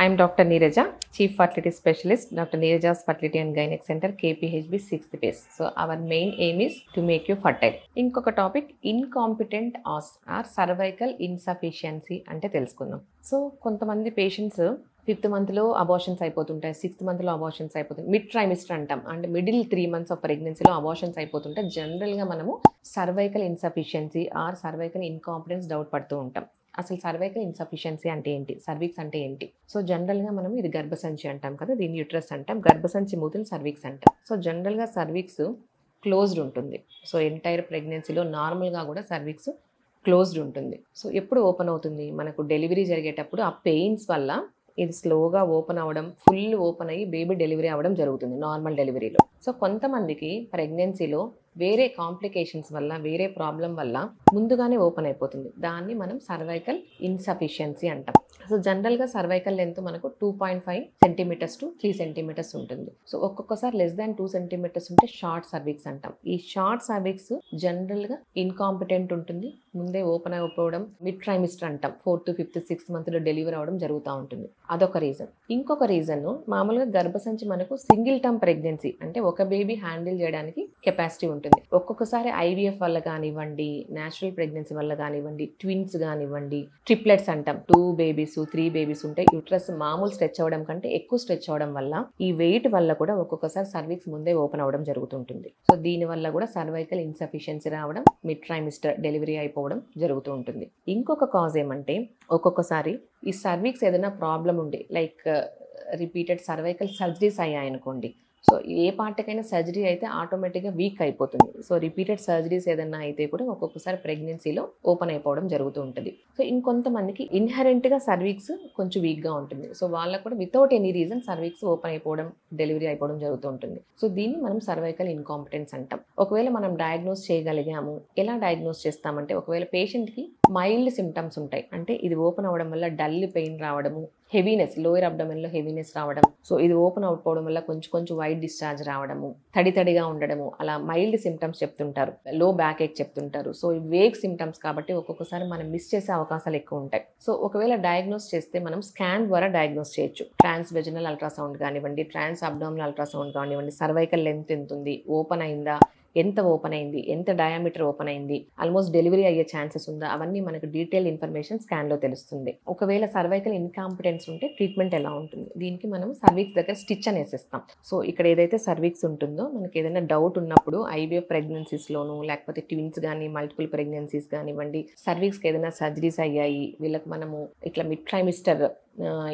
I am Dr. Neeraja, Chief Fertility Specialist, Dr. Neeraja's Fertility and Gynec Center, KPHB 6th phase. So our main aim is to make you fertile. ఇంకొక topic incompetent or cervical insufficiency అంటే తెలుసుకుందాం. So కొంతమంది patients 5th మంత్లో abortions అయిపోతుంటాయి, 6th మంత్లో abortions అయిపోతుంటాయి, mid trimester అంటాం అంటే middle 3 months of ప్రెగ్నెన్సీలో abortions అయిపోతుంటాయి. జనరల్గా మనము cervical insufficiency or cervical incompetence doubt పడుతూ ఉంటాం. అసలు సర్వైకల్ ఇన్సఫిషియన్సీ అంటే ఏంటి, సర్వీక్స్ అంటే ఏంటి? సో జనరల్గా మనం ఇది గర్భసంచి అంటాం కదా, దీన్ని యూట్రస్ అంటాం, గర్భసంచి మూతిని సర్వీక్స్ అంటాం. సో జనరల్గా సర్వీక్స్ క్లోజ్డ్ ఉంటుంది. సో ఎంటైర్ ప్రెగ్నెన్సీలో నార్మల్గా కూడా సర్వీక్స్ క్లోజ్డ్ ఉంటుంది. సో ఎప్పుడు ఓపెన్ అవుతుంది? మనకు డెలివరీ జరిగేటప్పుడు ఆ పెయిన్స్ వల్ల ఇది స్లోగా ఓపెన్ అవ్వడం, ఫుల్ ఓపెన్ అయ్యి బేబీ డెలివరీ అవ్వడం జరుగుతుంది నార్మల్ డెలివరీలో. సో కొంతమందికి ప్రెగ్నెన్సీలో వేరే కాంప్లికేషన్స్ వల్ల, వేరే ప్రాబ్లం వల్ల ముందుగానే ఓపెన్ అయిపోతుంది. దాన్ని మనం సర్వైకల్ ఇన్సఫిషియన్సీ అంటాం. సో జనరల్గా సర్వైకల్ లెంత్ మనకు 2.5 centimeters to 3 centimeters ఉంటుంది. సో ఒక్కొక్కసారి లెస్ దాన్ 2 centimeters ఉంటే షార్ట్ సర్వీక్స్ అంటాం. ఈ షార్ట్ సర్వీక్స్ జనరల్గా ఇన్కాంపిటెంట్ ఉంటుంది, ముందే ఓపెన్ అయిపోవడం, మిడ్ ట్రైమిస్టర్ అంటాం, 4th, 5th, 6th monthలో డెలివరీ అవ్వడం జరుగుతూ ఉంటుంది. అదొక రీజన్. ఇంకొక రీజన్, మామూలుగా గర్భసంచి మనకు సింగిల్ టర్మ్ ప్రెగ్నెన్సీ అంటే ఒక బేబీ హ్యాండిల్ చేయడానికి కెపాసిటీ ఉంటుంది. ఒక్కొక్కసారి ఐవీఎఫ్ వల్ల కానివ్వండి, న్యాచురల్ ప్రెగ్నెన్సీ వల్ల కానివ్వండి, ట్విన్స్ కానివ్వండి, ట్రిప్లెట్స్ అంటాం, 2 babies 3 babies ఉంటే యూట్రస్ మామూలు స్ట్రెచ్ అవ్వడం కంటే ఎక్కువ స్ట్రెచ్ అవ్వడం వల్ల ఈ వెయిట్ వల్ల కూడా ఒక్కొక్కసారి సర్వీక్స్ ముందే ఓపెన్ అవ్వడం జరుగుతుంటుంది. సో దీని వల్ల కూడా సర్వైకల్ ఇన్సఫిషియన్సీ రావడం, మిడ్ ట్రైమిస్టర్ డెలివరీ అయిపోవడం జరుగుతూ ఉంటుంది. ఇంకొక కాజ్ ఏమంటే, ఒక్కొక్కసారి ఈ సర్వీక్స్ ఏదైనా ప్రాబ్లం ఉండి, లైక్ రిపీటెడ్ సర్వైకల్ సర్జరీస్ అయ్యాయనుకోండి, సో ఏ పార్ట్కైనా సర్జరీ అయితే ఆటోమేటిక్గా వీక్ అయిపోతుంది. సో రిపీటెడ్ సర్జరీస్ ఏదైనా అయితే కూడా ఒక్కొక్కసారి ప్రెగ్నెన్సీలో ఓపెన్ అయిపోవడం జరుగుతూ ఉంటుంది. సో ఇంకొంతమందికి ఇన్హెరెంట్గా సర్వీక్స్ కొంచెం వీక్గా ఉంటుంది. సో వాళ్ళకు కూడా without any reason cervix open అయిపోవడం, డెలివరీ అయిపోవడం జరుగుతూ ఉంటుంది. సో దీన్ని మనం సర్వైకల్ ఇన్కాంపిటెన్స్ అంటాం. ఒకవేళ మనం డయాగ్నోస్ చేయగలిగాము, ఎలా డయాగ్నోస్ చేస్తామంటే, ఒకవేళ పేషెంట్కి మైల్డ్ సిమ్టమ్స్ ఉంటాయి, అంటే ఇది ఓపెన్ అవ్వడం వల్ల డల్ పెయిన్ రావడము, హెవీనెస్, లోయర్ అబ్డమెన్లో హెవీనెస్ రావడం, సో ఇది ఓపెన్ అయిపోవడం వల్ల కొంచెం వైట్ డిశ్చార్జ్ రావడము, తడిగా ఉండడము, అలా మైల్డ్ సిమ్టమ్స్ చెప్తుంటారు. లో బ్యాక్ ఏక్ చెప్తుంటారు. సో ఈ వేగ్ సిమ్టమ్స్ కాబట్టి ఒక్కొక్కసారి మనం మిస్ చేసే అవకాశాలు ఎక్కువ ఉంటాయి. సో ఒకవేళ డయాగ్నోస్ చేస్తే మనం స్కాన్ ద్వారా డయాగ్నోస్ చేయొచ్చు. ట్రాన్స్ వెజినల్ అల్ట్రాసౌండ్ కానివ్వండి, ట్రాన్స్ అబ్డామినల్ అల్ట్రాసౌండ్ కానివ్వండి, సర్వైకల్ లెంత్ ఎంత ఉంది, ఓపెన్ అయిందా, ఎంత ఓపెన్ అయింది, ఎంత డయామీటర్ ఓపెన్ అయింది, ఆల్మోస్ట్ డెలివరీ అయ్యే ఛాన్సెస్ ఉందా, అవన్నీ మనకు డీటెయిల్ ఇన్ఫర్మేషన్ స్కాన్లో తెలుస్తుంది. ఒకవేళ సర్వైకల్ ఇన్కాంపిటెన్స్ ఉంటే ట్రీట్మెంట్ ఎలా ఉంటుంది? దీనికి మనం సర్వీక్స్ దగ్గర స్టిచ్ అని వేసేస్తాం. సో ఇక్కడ ఏదైతే సర్వీక్స్ ఉంటుందో, మనకి ఏదైనా డౌట్ ఉన్నప్పుడు ఐవీఎఫ్ ప్రెగ్నెన్సీస్లోను, లేకపోతే ట్విన్స్ కానీ మల్టిపుల్ ప్రెగ్నెన్సీస్ కానివ్వండి, సర్వీక్స్కి ఏదైనా సర్జరీస్ అయ్యాయి, వీళ్ళకి మనము ఇట్లా మిడ్ ట్రైమిస్టర్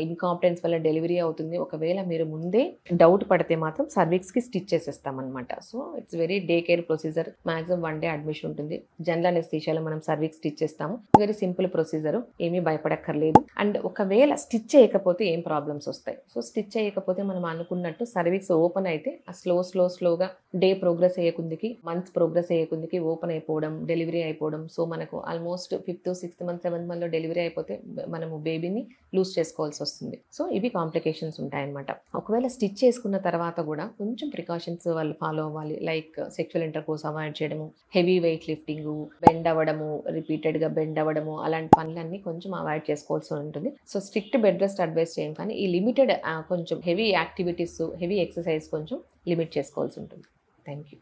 ఇన్కాంపిటెన్స్ వల్ల డెలివరీ అవుతుంది, ఒకవేళ మీరు ముందే డౌట్ పడితే మాత్రం సర్వీక్స్కి స్టిచ్ చేసేస్తాం అనమాట. So it's very day care procedure. Maximum 1 day admission ఉంటుంది. జనరల్ అనెస్థీషియాలో మనం సర్వీక్స్ స్టిచ్ చేస్తాము. వెరీ సింపుల్ ప్రొసీజర్, ఏమీ భయపడక్కర్లేదు. అండ్ ఒకవేళ స్టిచ్ చేయకపోతే ఏం ప్రాబ్లమ్స్ వస్తాయి? సో స్టిచ్ చేయకపోతే మనం అనుకున్నట్టు సర్వీక్స్ ఓపెన్ అయితే ఆ స్లోగా డే ప్రోగ్రెస్ అయ్యే కొద్దికి, మంత్స్ ప్రోగ్రెస్ అయ్యే కొద్దికి ఓపెన్ అయిపోవడం, డెలివరీ అయిపోవడం. సో మనకు almost 5th, 6th month, 7th monthలో డెలివరీ అయిపోతే మనము బేబీని లూజ్ చేసుకోవాల్సి వస్తుంది. సో ఇవి కాంప్లికేషన్స్ ఉంటాయన్నమాట. ఒకవేళ స్టిచ్ చేసుకున్న తర్వాత కూడా కొంచెం ప్రికాషన్స్ వాళ్ళు ఫాలో అవ్వాలి. లైక్ సెక్షువల్ ఇంటర్కోర్స్ అవాయిడ్ చేయడము, హెవీ వెయిట్ లిఫ్టింగ్, బెండ్ అవ్వడము, రిపీటెడ్గా బెండ్ అవ్వడము, అలాంటి పనులన్నీ కొంచెం అవాయిడ్ చేసుకోవాల్సి ఉంటుంది. So strict bed rest advice చేయం, కానీ ఈ లిమిటెడ్ కొంచెం హెవీ యాక్టివిటీస్, హెవీ ఎక్సర్సైజ్ కొంచెం లిమిట్ చేసుకోవాల్సి ఉంటుంది. Thank you.